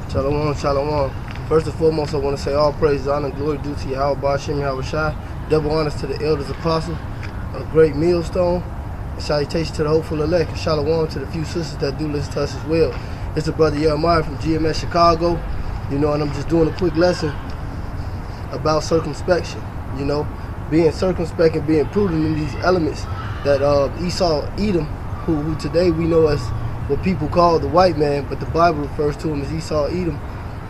Shalom, shalom. First and foremost, I want to say all praise, honor, and glory due to Yahweh Hashem, Yahweh Shai. Double honors to the elders, apostles, a great millstone, and salutation to the hopeful elect, and shalom to the few sisters that do listen to us as well. It's the brother Jeremiah from GMS Chicago, and I'm just doing a quick lesson about circumspection, being circumspect and being prudent in these elements that Esau, Edom, who today we know as what people call the white man, but the Bible refers to him as Esau, Edom,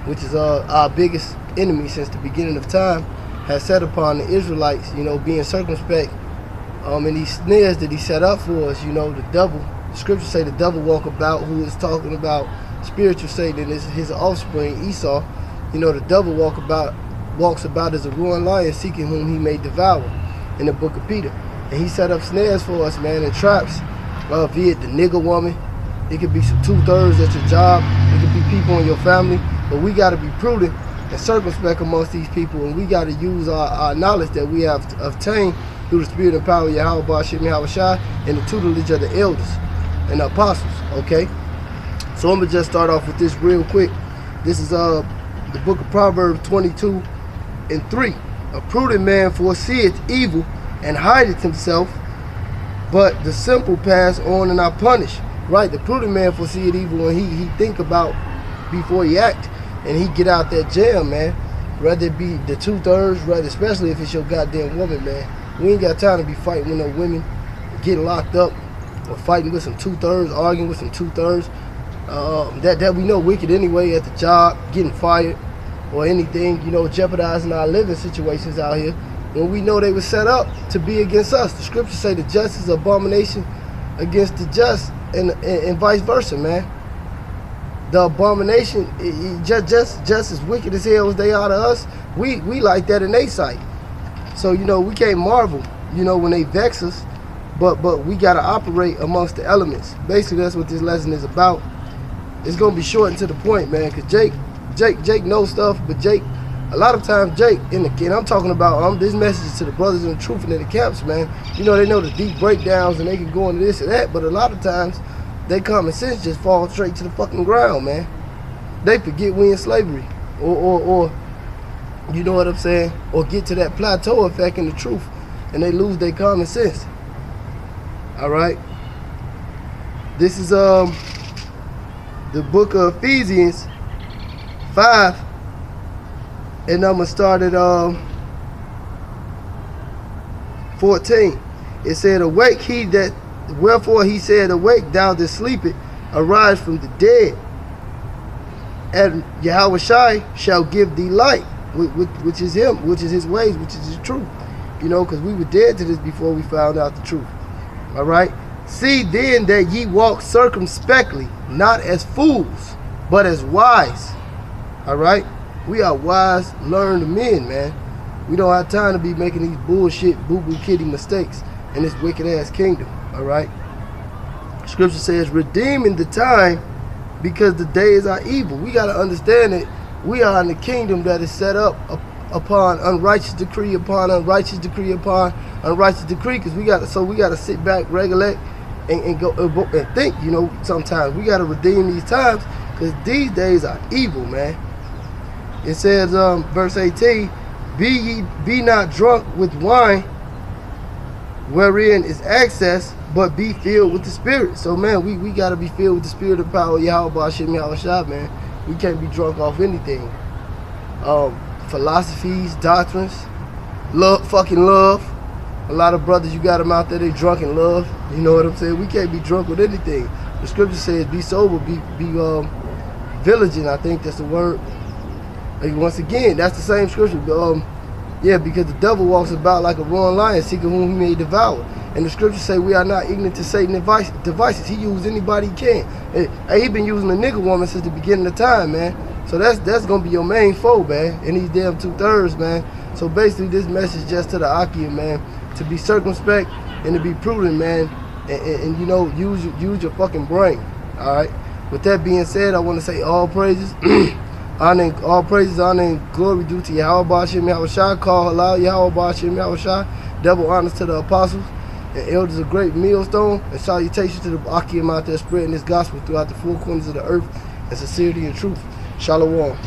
which is our biggest enemy since the beginning of time, has set upon the Israelites, being circumspect, and these snares that he set up for us, the devil. The scriptures say the devil walk about, who is talking about spiritual Satan, is his offspring, Esau. The devil walks about as a roaring lion, seeking whom he may devour, in the book of Peter. And he set up snares for us, man, and traps, via the nigger woman. It could be some 2/3 at your job. It could be people in your family. But we got to be prudent and circumspect amongst these people, and we got to use our knowledge that we have obtained through the spirit and power of Yahweh Hashem, Yahweh Shai, and the tutelage of the elders and the apostles, okay? So I'm going to just start off with this real quick. This is the book of Proverbs 22:3. A prudent man foreseeth evil and hideth himself, but the simple pass on and are punished. Right, the prudent man foreseeth evil and he think about before he act, and he get out that jam, man. Rather it be the 2/3, rather, especially if it's your goddamn woman, man. We ain't got time to be fighting with no women, getting locked up, or fighting with some 2/3, arguing with some 2/3. That we know wicked anyway at the job, getting fired, or anything, jeopardizing our living situations out here, when we know they were set up to be against us. The scriptures say the just is abomination against the just, and vice versa, man. The abomination, just as wicked as hell as they are to us, we like that in their sight. So we can't marvel, when they vex us, but we gotta operate amongst the elements. Basically, that's what this lesson is about. It's gonna be short and to the point, man, because Jake knows stuff, but a lot of times Jake, and I'm talking about this message to the brothers in the truth and in the camps, man. They know the deep breakdowns and they can go into this and that, but a lot of times they common sense just falls straight to the fucking ground, man. They forget we in slavery, or you know what I'm saying, or get to that plateau effect in the truth, and they lose their common sense. All right. This is the book of Ephesians 5. And I'm going to start at 14. It said, awake he that, wherefore he said, awake thou that sleepest, arise from the dead, and Yahweh Shai shall give thee light, which is him, which is his ways, which is his truth. Because we were dead to this before we found out the truth. All right? See then that ye walk circumspectly, not as fools, but as wise. All right? We are wise, learned men, man. We don't have time to be making these bullshit, boo-boo kitty mistakes in this wicked-ass kingdom, all right? Scripture says, redeeming the time because the days are evil. We got to understand that we are in the kingdom that is set up upon unrighteous decree, upon unrighteous decree, upon unrighteous decree, because we got to sit back, regulate, and go and think, sometimes. We got to redeem these times because these days are evil, man. It says, verse 18, be not drunk with wine, wherein is excess, but be filled with the Spirit. So, man, we got to be filled with the Spirit of power, Yahweh Hashem, Yahweh Shai, man. We can't be drunk off anything. Philosophies, doctrines, fucking love. A lot of brothers, you got them out there, they drunk in love. You know what I'm saying? We can't be drunk with anything. The scripture says, be sober, be vigilant. I think that's the word. Once again, that's the same scripture. Because the devil walks about like a roaring lion, seeking whom he may devour. And the scriptures say we are not ignorant to Satan's devices. He uses anybody he can. He been using a nigger woman since the beginning of time, man. So that's gonna be your main foe, man. And these damn 2/3, man. So basically, this message just to the ahchyam, man, to be circumspect and to be prudent, man, and use your fucking brain. All right. With that being said, I want to say all praises. All praises, honor, and glory due to Yahweh Hashem, Yahweh Shai. Call halal, Yahweh Hashem, Yahweh Shai. Double honors to the apostles and elders of great millstone. And salutations to the ahchyam out there spreading this gospel throughout the four corners of the earth in sincerity and truth. Shalom.